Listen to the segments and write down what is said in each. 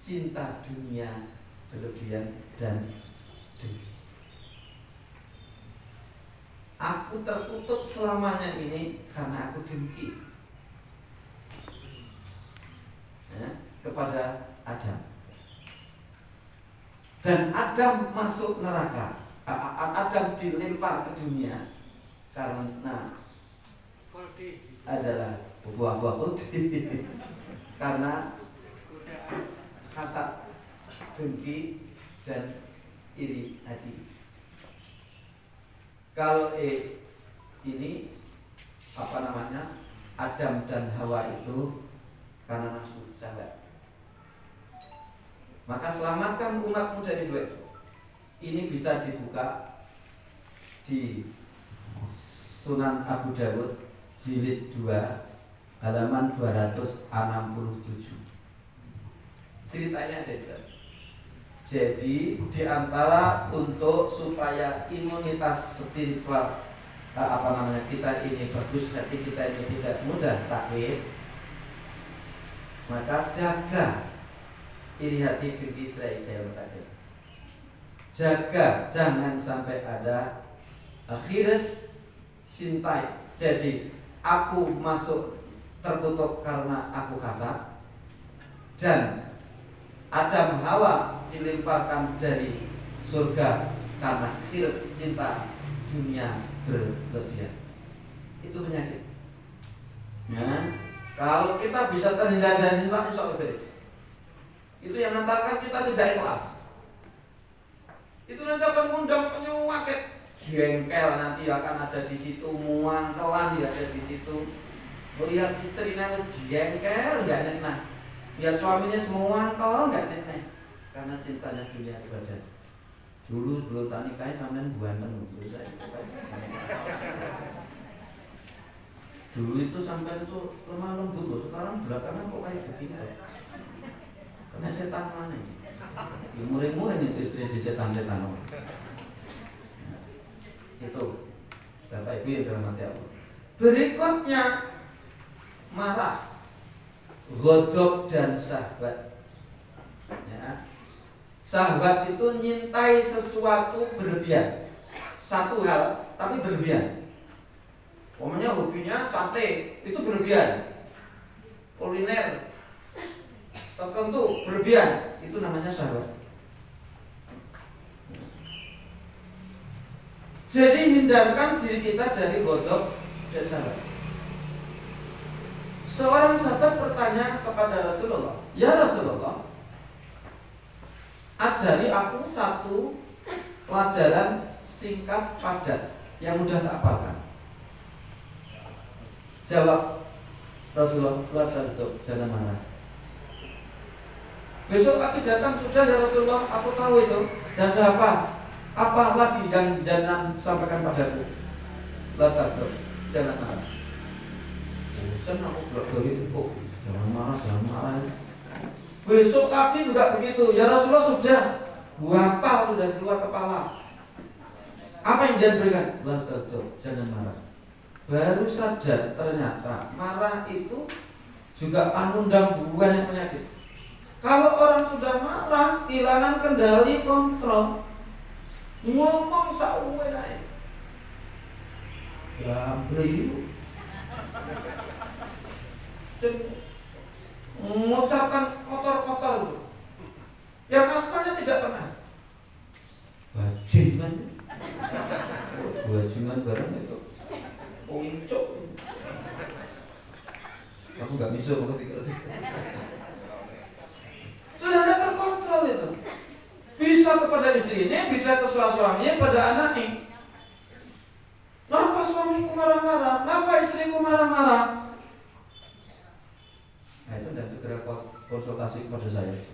cinta dunia berlebihan dan dengki. Aku tertutup selamanya ini karena aku dengki kepada Adam. Dan Adam masuk neraka. Adam dilempar ke dunia karena adalah buah-buah khuldi. Karena hasad, dengki, dan iri hati. Kalau ini apa namanya, Adam dan Hawa itu karena nafsu syahwat. Maka selamatkan umatmu dari dua itu. Ini bisa dibuka di Sunan Abu Dawud jilid 2 halaman 267. Ceritanya ada di sana. Jadi diantara untuk supaya imunitas spiritual kita ini bagus, hati kita ini tidak mudah sakit, maka jaga iri hati, dengki, Israel tadi. Jaga jangan sampai ada khiris, sintai. Jadi aku masuk tertutup karena aku kasar, dan Adam Hawa dilemparkan dari surga karena khiris, cinta dunia berlebihan. Itu penyakit. Nah, kalau kita bisa terhindar dari sifat, insya Allah beres. Itu yang mengantarkan kita tidak ikhlas. Itu nanti akan mengundang penyakit jengkel, nanti akan ada di situ, muangkelan ada di situ. Melihat istrinya jengkel, nggak enak. Lihat suaminya semua angkel, nggak enak. Karena cintanya dunia ibadah. Dulu sebelum tak nikah sampean buanten dulu saya. Dulu itu sampean itu lemah lembut loh, sekarang belakangan kok kayak begini. Karena setan mana ini? Muring-muring itu istri si setan-setan. Itu Bapak Ibu yang dalam hati aku. Berikutnya marah, godok dan syahwat. Ya. Syahwat itu nyintai sesuatu berlebihan, satu hal tapi berlebihan. Pokoknya hobinya sate itu berlebihan, kuliner tertentu berlebihan, itu namanya syahwat. Jadi hindarkan diri kita dari godok dan syahwat. Seorang sahabat bertanya kepada Rasulullah, "Ya Rasulullah, ajari aku satu pelajaran singkat padat yang mudah tak hafalkan." Jawab Rasulullah, "La taghdab, jangan marah." Besok lagi datang, "Sudah ya Rasulullah, aku tahu itu dan saya apa lagi yang jangan sampaikan padaku?" "La taghdab, jangan marah." Bosan aku begitu kok, jangan marah. Besok lagi juga begitu, "Ya Rasulullah, sudah hafal, sudah keluar kepala." Apa yang jangan berikan? "La taghdab, jangan marah." Baru sadar ternyata marah itu juga mengundang banyak penyakit. Kalau orang sudah marah, kehilangan kendali, kontrol, ngomong sauwe naik, ya beli, mengucapkan kotor-kotor yang asalnya tidak pernah. Bajingan barang itu. Uncuk. Aku nggak bisa mengerti. Sudah tidak terkontrol itu. Bisa kepada istrinya, bisa ke suaminya, pada anaknya. Kenapa suamiku marah-marah? Kenapa istriku marah-marah? Nah itu dan segera konsultasi kepada saya.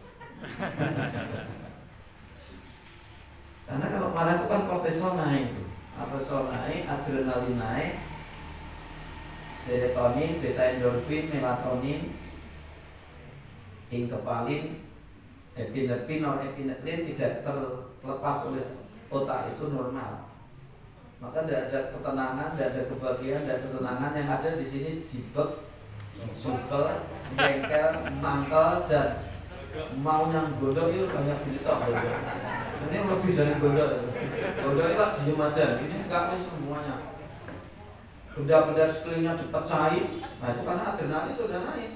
Karena kalau marah itu kan kortisol naik, kortisol naik, adrenalin naik, serotonin, beta endorfin, melatonin, inkepalin, epinefrin, norepinefrin tidak terlepas oleh otak itu normal. Maka tidak ada ketenangan, tidak ada kebahagiaan, tidak ada kesenangan. Yang ada di sini sibuk, supel, jengkel, mangkel, dan Mau yang bodoh itu banyak cerita bodoh. Ini lebih dari bodoh. Bodoh itu diem aja. Ini enggak wis semuanya. Benda-benda sekelilingnya dipecahi. Nah itu karena adrenalin sudah naik.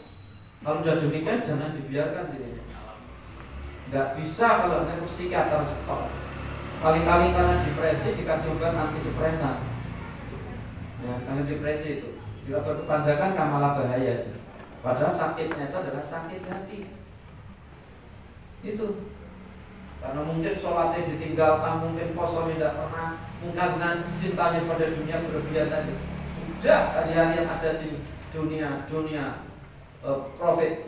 Kalau sudah demikian jangan dibiarkan ini. Enggak bisa kalau ke psikiater stop. Kali-kali karena depresi dikasih obat antidepresan. Ya, karena depresi itu bila berkepanjangan kan malah bahaya. Padahal sakitnya itu adalah sakit hati. Itu karena mungkin sholatnya ditinggalkan, mungkin posnya tidak pernah, mungkin cintanya pada dunia berlebihan tadi. Sudah hari-hari yang ada sini dunia profit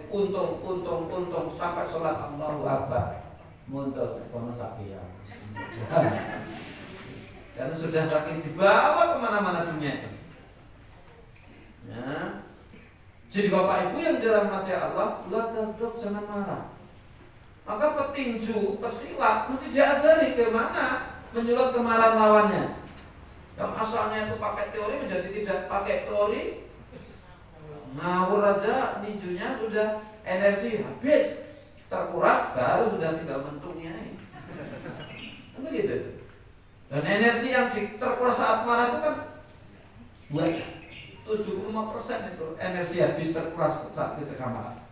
untung sampai sholat Allahu Akbar muncul kono sakia. Karena sudah saking dibawa kemana-mana dunia itu. Ya. Jadi Bapak Ibu yang dirahmati Allah, jangan marah. Maka petinju, pesilat mesti diajari kemana menyulut kemarahan lawannya. Yang asalnya itu pakai teori menjadi tidak pakai teori, ngawur aja, ninjunya sudah energi habis, terkuras, baru sudah tinggal mentungnya. Kan begitu. Dan energi yang terkuras saat marah itu kan buat 75% itu energi habis terkuras saat kita marah.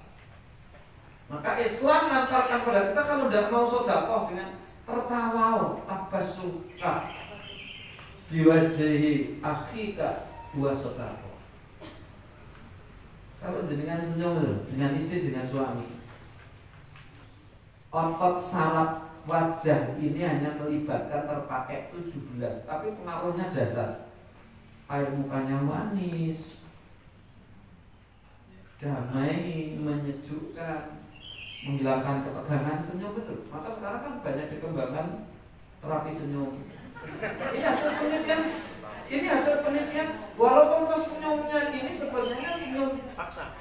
Maka Islam mengantarkan pada kita kalau tidak mau sedekah dengan tertawa, tabassumka biwajhi akhika wa sedekah. Kalau jenengan senyum dengan istri, dengan suami, otot saraf wajah ini hanya melibatkan terpakai 17, tapi pengaruhnya dasar. Air mukanya manis, damai, menyejukkan, menghilangkan ketegangan, senyum itu. Maka sekarang kan banyak dikembangkan terapi senyum. Ini hasil penelitian. Walaupun senyumnya ini sebenarnya senyum paksa,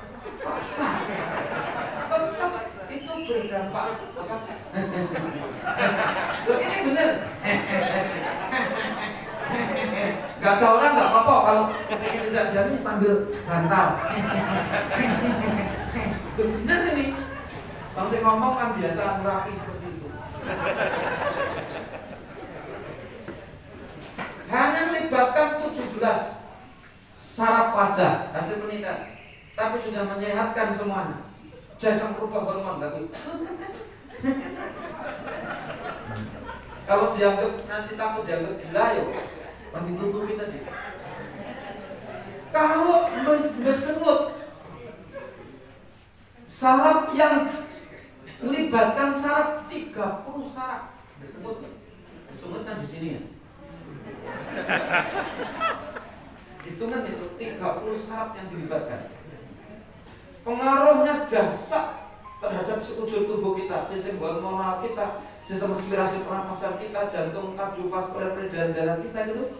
tetap itu berdampak. Loh, ini benar. Gak ada orang gak apa-apa kalau tidak jadi sambil bantal. Benar ini. Langsung ngomong kan biasa terapi seperti itu. Hanya melibatkan 17 saraf wajah hasil penelitian, tapi sudah menyehatkan semuanya. Jangan berubah hormon lagi. Kalau dianggap nanti takut dianggap gila ya, nanti tutupi tadi. Kalau bersenut saraf yang melibatkan saraf 30 saraf bersenut kan di sini ya. Hitungan itu 30 saraf yang dilibatkan. Pengaruhnya dahsyat terhadap sekujur tubuh kita, sistem hormonal kita, sistem respirasi pernapasan kita, jantung, kardiovaskular, peredaran darah kita gitu.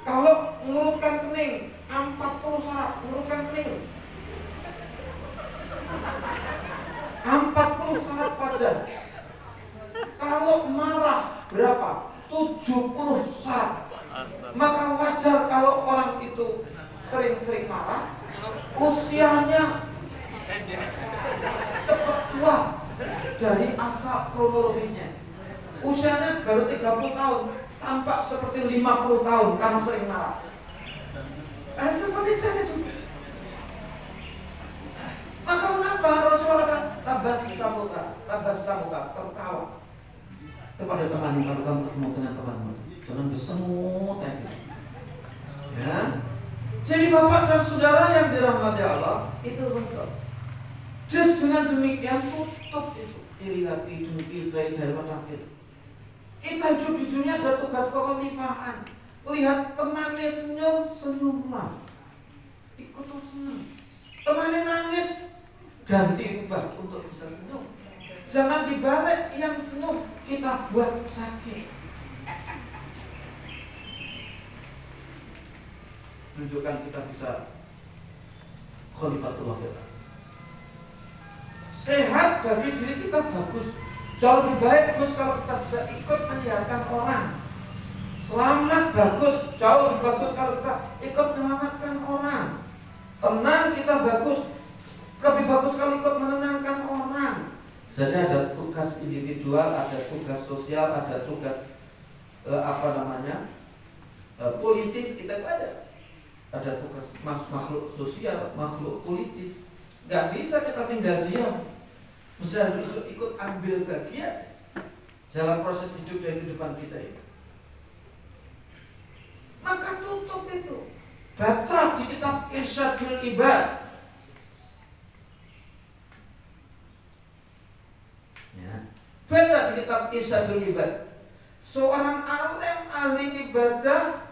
Kalau ngurutkan kening 40 saraf, ngurutkan kening 40 saraf wajah. Kalau marah berapa? 70 saraf. Maka wajar kalau orang itu sering-sering marah, usianya cepat tua dari asal kronologisnya. Usianya baru 30 tahun, tampak seperti 50 tahun karena sering marah. Seperti itu. Maka mengapa Rasulullah kata tabassamuka, tertawa kepada temanmu kalau kamu ketemu dengan temanmu. Jangan bersemut aja. Ya. Jadi Bapak dan Saudara yang dirahmati Allah itu betul. Just dengan demikian tutup itu iri hati, dengki, saya penyakit. Kita hidup di dunia ada tugas kekhalifahan. Lihat temannya senyum, senyumlah. Ikut terus senyum. Temannya nangis, ganti ubah untuk bisa senyum. Jangan dibalik yang senyum kita buat sakit. Tunjukkan kita bisa khalifatullah kita. Sehat bagi diri kita bagus. Jauh lebih baik bagus kalau kita bisa ikut menyehatkan orang. Selamat bagus, jauh lebih bagus kalau kita ikut menyelamatkan orang. Tenang kita bagus. Lebih bagus kalau ikut menenangkan orang. Jadi ada tugas individual, ada tugas sosial, ada tugas politis. Kita ada tugas makhluk sosial, makhluk politis. Gak bisa kita tinggal diam. Mesti harus ikut ambil bagian dalam proses hidup dan kehidupan kita ini. Maka tutup itu. Baca di kitab Irsyadul Ibad. Ya. Baca di kitab Irsyadul Ibad. Seorang alim ahli ibadah,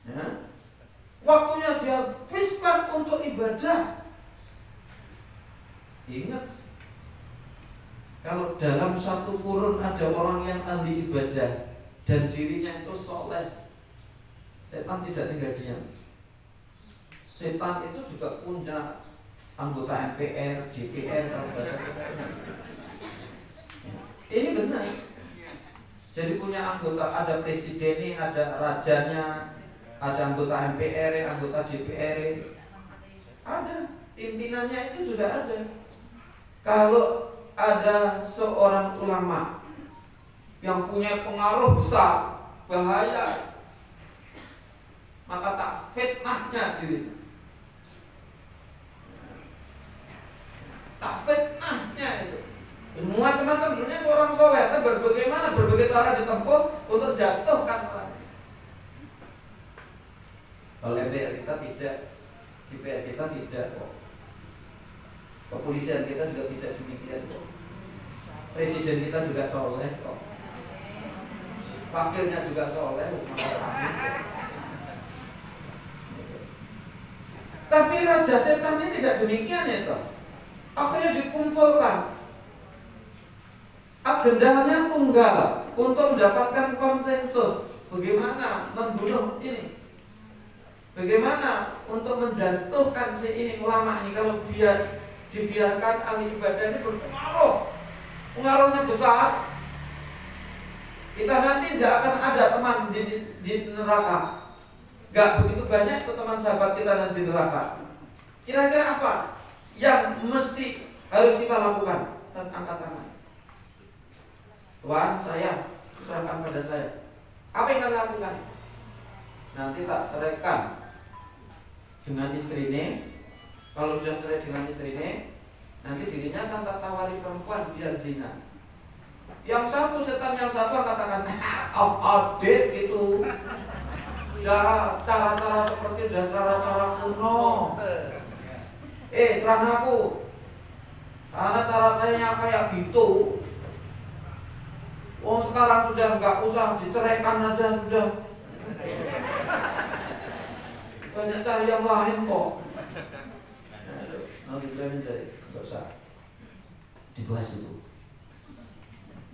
ya, waktunya dihabiskan untuk ibadah. Ingat, kalau dalam satu kurun ada orang yang ahli ibadah dan dirinya itu soleh, setan tidak tinggal diam. Setan itu juga punya anggota MPR, DPR, ini benar. Jadi punya anggota, ada presidennya, ada rajanya, ada anggota MPR, anggota DPR, ada pimpinannya itu juga ada. Kalau ada seorang ulama yang punya pengaruh besar, bahaya, maka tak fitnahnya diri. Tak fitnahnya itu. Macam-macam sebenarnya orang soleh, bagaimana berbagai cara ditempuh untuk jatuhkan orang. Kalau MPR kita tidak, DPR kita tidak kok. Kepolisian kita juga tidak demikian kok. Presiden kita juga soleh kok. Wakilnya juga soleh. Tapi raja setan ini tidak demikian ya toh. Akhirnya dikumpulkan. Agendanya tunggal untuk mendapatkan konsensus. Bagaimana membunuh ini? Bagaimana untuk menjatuhkan si ini ulama ini? Kalau dia dibiarkan ahli ibadah ini berpengaruh, pengaruhnya besar, kita nanti tidak akan ada teman di neraka. Gak begitu banyak itu teman sahabat kita nanti di neraka. Kira-kira apa yang mesti harus kita lakukan? Dan angkat tangan. Tuhan, saya serahkan pada saya. Apa yang kalian lakukan? Nanti tak ceraikan dengan istri ini. Kalau sudah cerai dengan istri ini, nanti dirinya akan tak tawari perempuan biar zina. Yang satu setan, yang satu katakan update gitu. Ya, cara-cara seperti dan cara-cara kuno. Serang aku. Karena cara-caranya kayak gitu. Sekarang sudah nggak usah diceraikan aja sudah. Banyak cara yang lain kok. Nggak usah dibahas itu.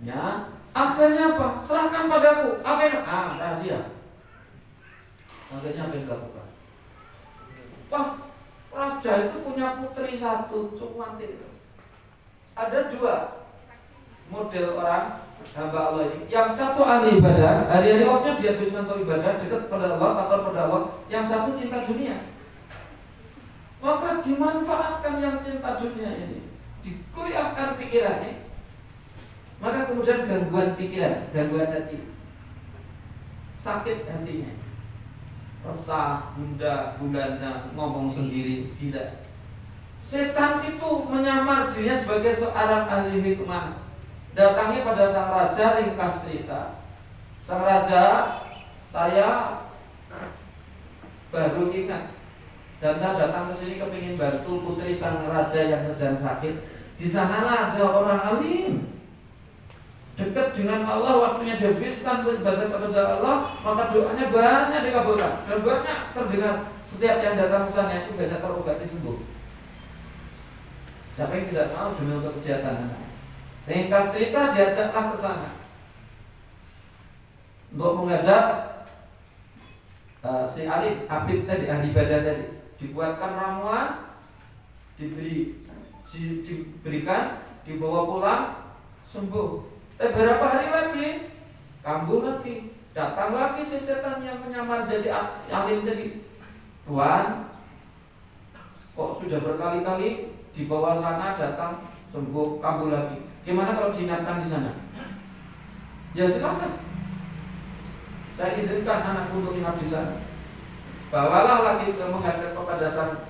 Ya, akhirnya apa? Serahkan padaku. Apa yang? Rahasia. Akhirnya apa yang dilakukan? Pas raja itu punya putri satu, cumantin itu. Ada dua model orang hamba Allah ini. Yang satu ahli ibadah, hari-hari waktunya dihabiskan untuk ibadah, dekat pada Allah, takut pada Allah. Yang satu cinta dunia. Maka dimanfaatkan yang cinta dunia ini, dikoyakkan pikirannya. Maka kemudian gangguan pikiran, gangguan hati, sakit hatinya, resah, gundah, gulana, ngomong sendiri, tidak. Setan itu menyamar dirinya sebagai seorang ahli hikmah. Datangnya pada sang raja, ringkas cerita. Sang raja, saya baru ingat dan saya datang ke sini kepingin bantu putri sang raja yang sedang sakit. Di sanalah ada orang alim, dekat dengan Allah, waktunya dihabiskan beribadah kepada Allah, maka doanya banyak dikabulkan dan banyak terdengar. Setiap yang datang ke sana itu banyak terobati sembuh. Siapa yang tidak mau demi untuk kesehatan anak? Ringkas cerita, diajaklah ke sana untuk menghadap si alim, abid tadi, ahli ibadah tadi. Dibuatkan ramuan, diberikan, dibawa pulang, sembuh. Beberapa hari lagi, kambuh lagi, datang lagi si setan yang menyamar jadi alim tadi. Tuan, Kok sudah berkali-kali di bawah sana datang sembuh kambuh lagi. Gimana kalau diinapkan di sana? Ya silakan. Saya izinkan anakku untuk inap di sana. Bawalah lagi ke menghadap kepada sang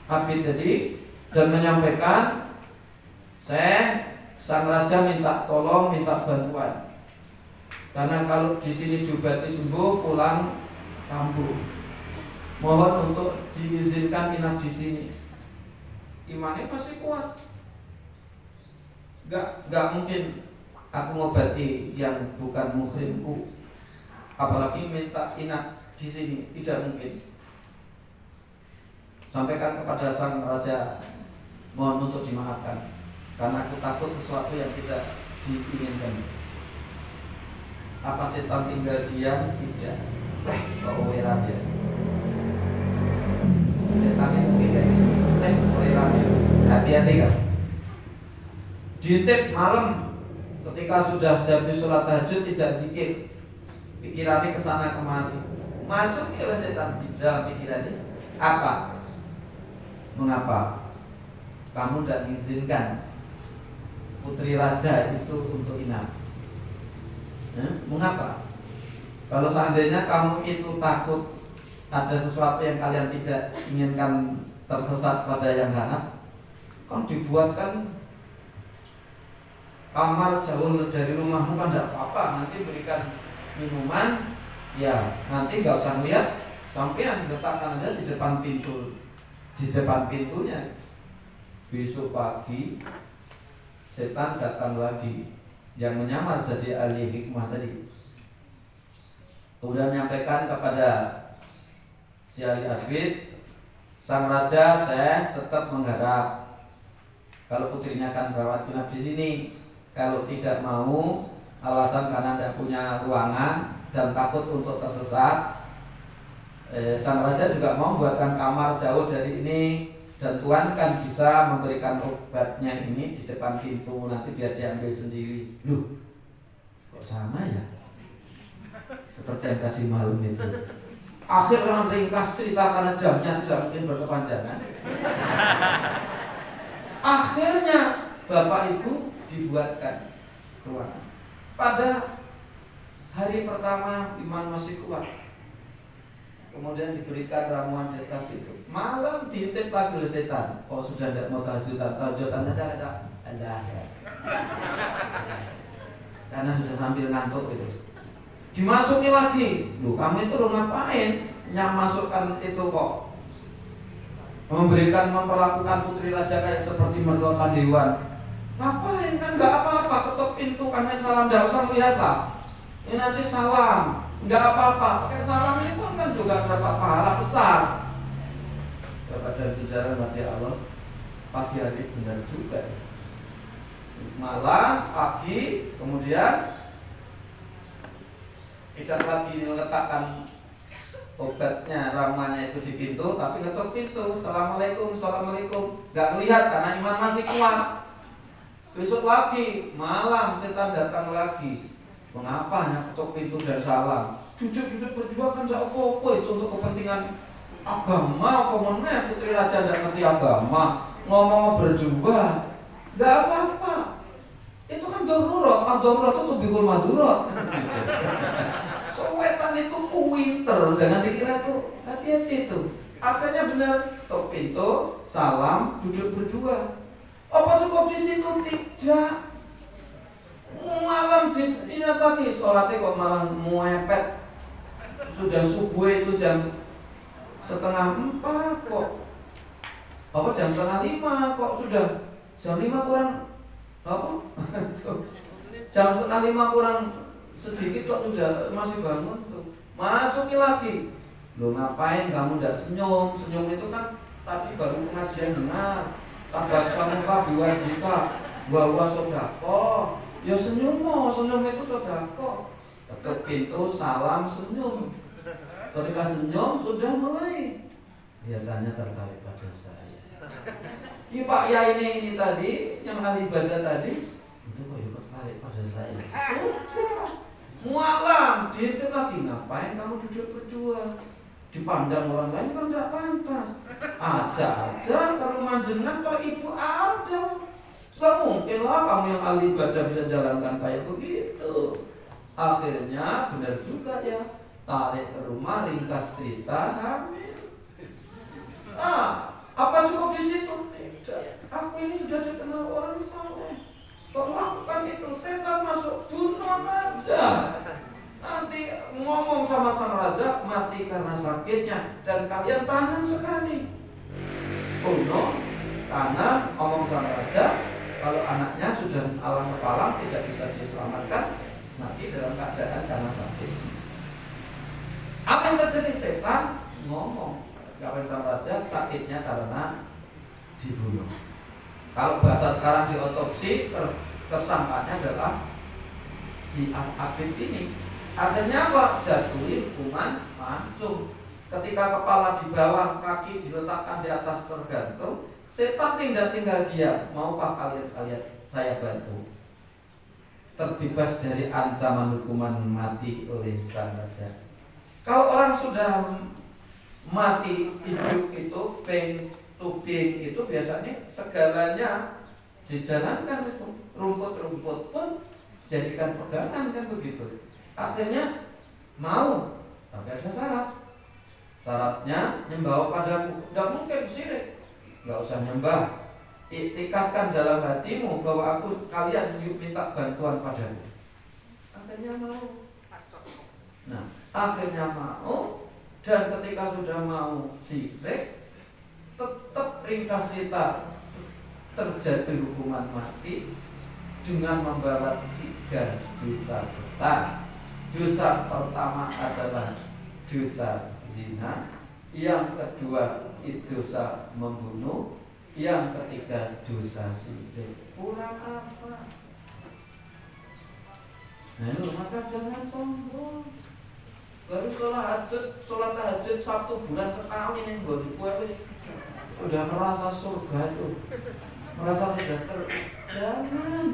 Abid tadi dan menyampaikan, sang raja minta tolong, minta bantuan. Karena kalau di sini diobati sembuh, pulang kambuh. Mohon untuk diizinkan inap di sini. Imannya masih kuat. Gak mungkin aku ngobati yang bukan muhrimku, apalagi minta inap di sini, tidak mungkin. Sampaikan kepada sang raja, mohon untuk dimaafkan, karena aku takut sesuatu yang tidak diinginkan. Apa setan tinggal diam? Tidak. Kok weran ya? Setan itu tidak. Weran ya. Hati-hati kan. Diintip malam ketika sudah habis sholat tahajud tidak dikit, pikirannya kesana kemari. Masuk oleh setan di dalam pikirannya. Apa? Mengapa kamu tidak mengizinkan putri raja itu untuk inap? Mengapa? Kalau seandainya kamu itu takut ada sesuatu yang kalian tidak inginkan tersesat pada yang hak, kan dibuatkan kamar jauh dari rumahmu, kan tidak apa-apa. Nanti berikan minuman, ya nanti nggak usah lihat, sampean letakkan aja di depan pintu, di depan pintunya. Besok pagi setan datang lagi, yang menyamar jadi ahli hikmah tadi. Kemudian menyampaikan kepada si ahli Abid, sang raja, saya tetap mengharap kalau putrinya akan merawat inap di sini. Kalau tidak mau, alasan karena tidak punya ruangan dan takut untuk tersesat, sang raja juga mau buatkan kamar jauh dari ini, dan Tuhan kan bisa memberikan obatnya ini di depan pintu, nanti biar diambil sendiri. Loh, kok sama ya? Seperti yang tadi malam itu. Akhirnya ringkas cerita karena jamnya tidak mungkin berkepanjangan. Akhirnya bapak ibu dibuatkan ruangan. Pada hari pertama iman masih kuat, kemudian diberikan ramuan di atas itu. Malam diintip lagi oleh setan. Kalau sudah tidak mau tajudan aja ada. Karena sudah sambil ngantuk itu. Dimasuki lagi. Loh, kamu itu lo ngapain? Masukkan itu kok. Memperlakukan putri raja kayak seperti mertuakan dewan. Ngapain? Kan nggak apa-apa, ketuk pintu, kami salam, nggak usah melihat lah. Ini nanti salam, nggak apa-apa. Pakai salam ini pun kan juga dapat pahala besar. Bapak dan saudara mati Allah, pagi hari benar juga. Malam, pagi, kemudian tidak lagi meletakkan obatnya, ramuannya itu di pintu, tapi ngetuk pintu. Assalamualaikum, assalamualaikum. Nggak melihat karena iman masih kuat. Besok lagi, malam setan datang lagi. Mengapa hanya ketuk pintu dan salam? Jujur berjuang kan tidak apa-apa, itu untuk kepentingan agama. Komunnya putri raja tidak ngerti agama, ngomong berjuang, nggak apa-apa. Itu kan darurat, darurat itu bikul madurat. Sowetan itu pinter, jangan dikira tuh, hati-hati itu. Akhirnya benar, ketuk pintu, salam, duduk berjuang. Apa cukup di situ? Tidak. Malam ini pagi sholatnya kok malah muepet. Sudah subuh itu jam 3:30 kok. Apa jam 4:30 kok sudah jam 5 kurang apa? Jam 4:30 kurang sedikit kok sudah masih bangun tuh. Masuki lagi. Loh, ngapain kamu tidak senyum? Senyum itu kan tadi baru pengajian benar. Tabassamu biwajhika wa huwa shadaqah. Ya senyum itu sodako. Ketuk pintu, salam, senyum. Ketika senyum sudah mulai biasanya tertarik pada saya. Iya Pak ya ini tadi yang ahli ibadah tadi itu kok ya tertarik pada saya. Sudah mualam, dia itu lagi ngapain kamu duduk berdua? dipandang orang lain kan tidak pantas. Aja kalau manjenengan toh ibu ada. Gak mungkin lah kamu yang ahli ibadah bisa jalankan kayak begitu. Akhirnya benar juga ya, tarik ke rumah, ringkas cerita, hamil. Apa cukup di situ? Tidak. Aku ini sudah dikenal orang saleh. Kok lakukan itu? Setan masuk, bunuh aja. Nanti ngomong sama sang raja, mati karena sakitnya, dan kalian tahan sekali. Bunuh karena ngomong sama raja, kalau anaknya sudah alang kepalang tidak bisa diselamatkan, mati dalam keadaan karena sakit. Apa yang terjadi? Setan ngomong kepada sang raja, sakitnya karena dibunuh. Kalau bahasa sekarang diotopsi, tersangkanya adalah si Afif ini. Akhirnya apa? Jatuhi hukuman mancung. Ketika kepala di bawah, kaki diletakkan di atas tergantung, setan tinggal dia. Maukah kalian saya bantu? Terbebas dari ancaman hukuman mati oleh sang raja. Kalau orang sudah mati hidup itu, pain to being itu biasanya segalanya dijalankan itu. Rumput-rumput pun jadikan pegangan kan begitu. Akhirnya mau, tapi ada syarat. Syaratnya nyembah padaku. Tidak mungkin syirik. Nggak usah nyembah. Iktikadkan dalam hatimu bahwa kalian minta bantuan padaku. Akhirnya mau. Nah, akhirnya mau. Dan ketika sudah mau syirik, tetap ringkas cerita terjadi hukuman mati dengan membawa 3 dosa besar. Dosa pertama adalah dosa zina, yang kedua itu dosa membunuh, yang ketiga dosa syirik. Kurang apa? Nah, maka jangan sombong. Baru sholat tahajud 1 bulan sekali nih, sudah merasa surga itu, merasa sudah jangan.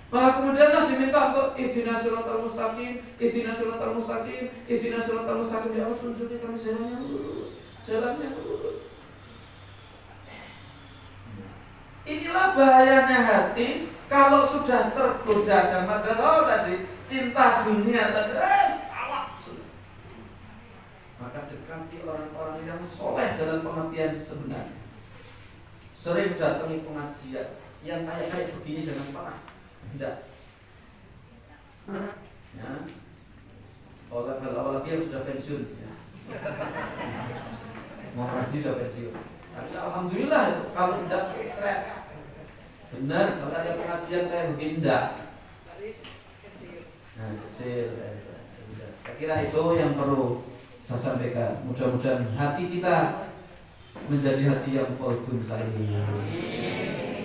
Maka kemudian diminta untuk ihdinas siratal mustaqim, ihdinas siratal mustaqim, ihdinas siratal mustaqim. Ya Allah, tunjuki kami jalan yang lurus, jalan yang lurus. Inilah bahayanya hati kalau sudah tergoda dan madallah tadi, cinta dunia tadi, maka dekati orang-orang yang soleh dalam pengertian sebenarnya. Sering datangi pengajian yang kayak begini jangan pernah. Tidak. Ya. Apalagi yang sudah pensiun. Ya. Mau ngaji sudah pensiun. Tapi alhamdulillah itu kalau tidak stres. Benar, kalau ada pengajian kayak begini tidak. Nah, kecil. Saya kira itu yang perlu saya sampaikan. Mudah-mudahan hati kita menjadi hati yang qalbun salim.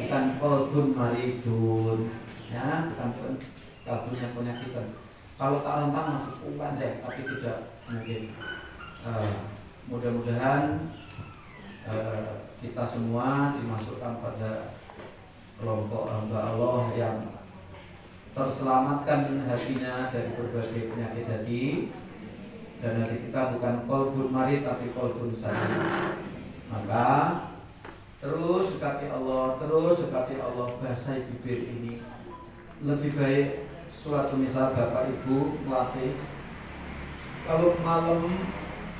Bukan qalbun maridun. Ya, bukan punya penyakitan. Kalau tak rentang masuk panjang, tapi tidak mungkin. Mudah-mudahan kita semua dimasukkan pada kelompok hamba Allah yang terselamatkan hatinya dari berbagai penyakit hati, dan hati kita bukan qalbun marid tapi qalbun salim. Maka terus dekati Allah, basahi bibir ini. Lebih baik suatu misal Bapak Ibu melatih, kalau malam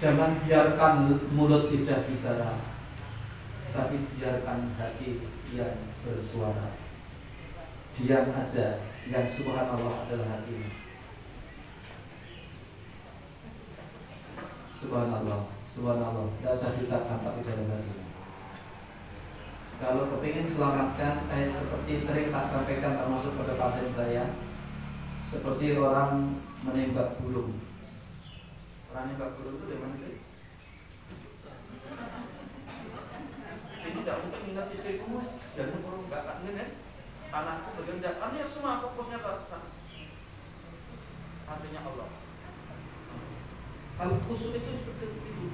jangan biarkan mulut lidah bicara, tapi biarkan hati yang bersuara. Diam aja, yang subhanallah adalah hatinya. Subhanallah, subhanallah, tidak usah diucapkan tapi dalam hati. Kalau kepingin selamatkan, seperti sering tak sampaikan termasuk pada pasien saya, seperti orang menembak burung. Orang menembak burung itu dari mana sih? Ini tidak mungkin ingat istriku mas, jangan burung gak kangen ya. Anakku bagian dakwahnya semua fokusnya ke sana. Artinya Allah. Kalau khusyuk itu seperti itu.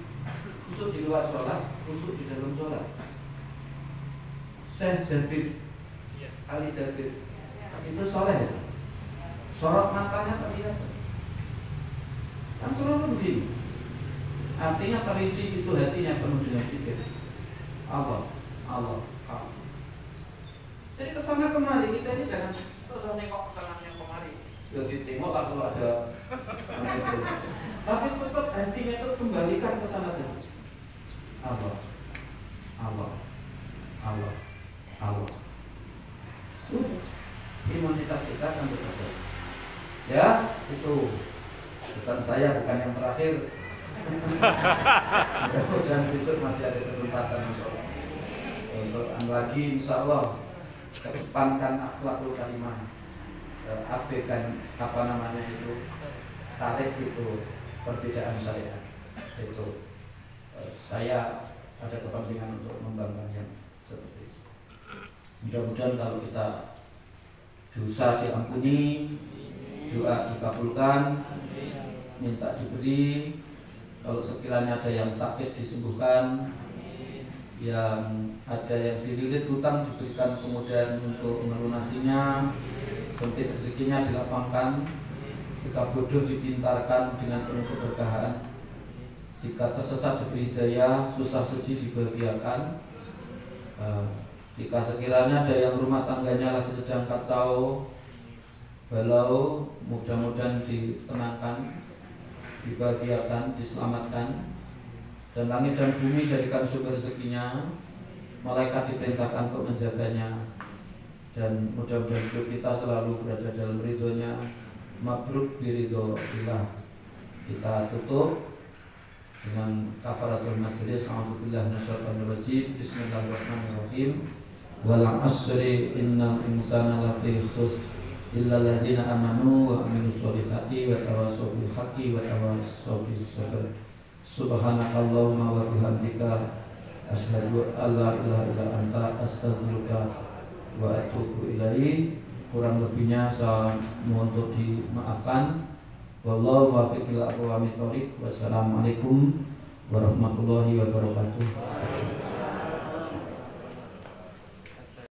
Khusyuk di luar sholat, khusyuk di dalam sholat. Syekh Jabir, Ali Jabir, itu soleh, sorot matanya terlihat. Kan selalu begini. Artinya terisi itu hatinya penuh dengan zikir. Allah, Allah, Allah. Jadi kesana kemari kita ini jangan sosok nengok kesananya kemari. Ya di timur lah kalau ada. Tapi tetap hatinya itu kembalikan ke sana tadi. Allah, Allah, Allah, Allah. Sudah imunitas kita akan berubah. Ya, itu pesan saya, bukan yang terakhir. Dan besok masih ada kesempatan untuk lagi, insya Allah kedepankan akhlakul karimah, abaikan apa namanya itu, tarik itu perbedaan syariat. Itu saya ada kepentingan untuk membangun yang seperti itu. Mudah-mudahan kalau kita dosa diampuni, doa dikabulkan, minta diberi. Kalau sekiranya ada yang sakit disembuhkan, yang ada yang dililit hutang diberikan kemudian untuk melunasinya, sempit rezekinya dilapangkan, jika bodoh dipintarkan dengan penuh keberkahan, jika tersesat diberi hidayah, susah sedih dibahagiakan. Jika sekiranya ada yang rumah tangganya lagi sedang kacau balau, mudah-mudahan ditenangkan, dibahagiakan, diselamatkan, dan langit dan bumi jadikan sumber rezekinya, malaikat diperintahkan untuk menjaganya, dan mudah-mudahan hidup kita selalu berada dalam ridhonya. Mabruk biridhoillah. Kita tutup dengan kafaratul majlis. A'udzubillahi minasyaitonir rajim. Bismillahirrahmanirrahim. Wal 'asri innal insana lafi khusr illa alladziina aamanu wa 'amilus sholihati wa tawassaw bil haqqi wa tawassaw bis sabr. Subhanakallahumma wa bihamdika asyhadu an la ilaha illa anta astaghfiruka wa atubu ilaik. Kurang lebihnya saya mohon untuk dimaafkan. Wallahu muwaffiq ila aqwamit thoriq. Wassalamualaikum warahmatullahi wabarakatuh.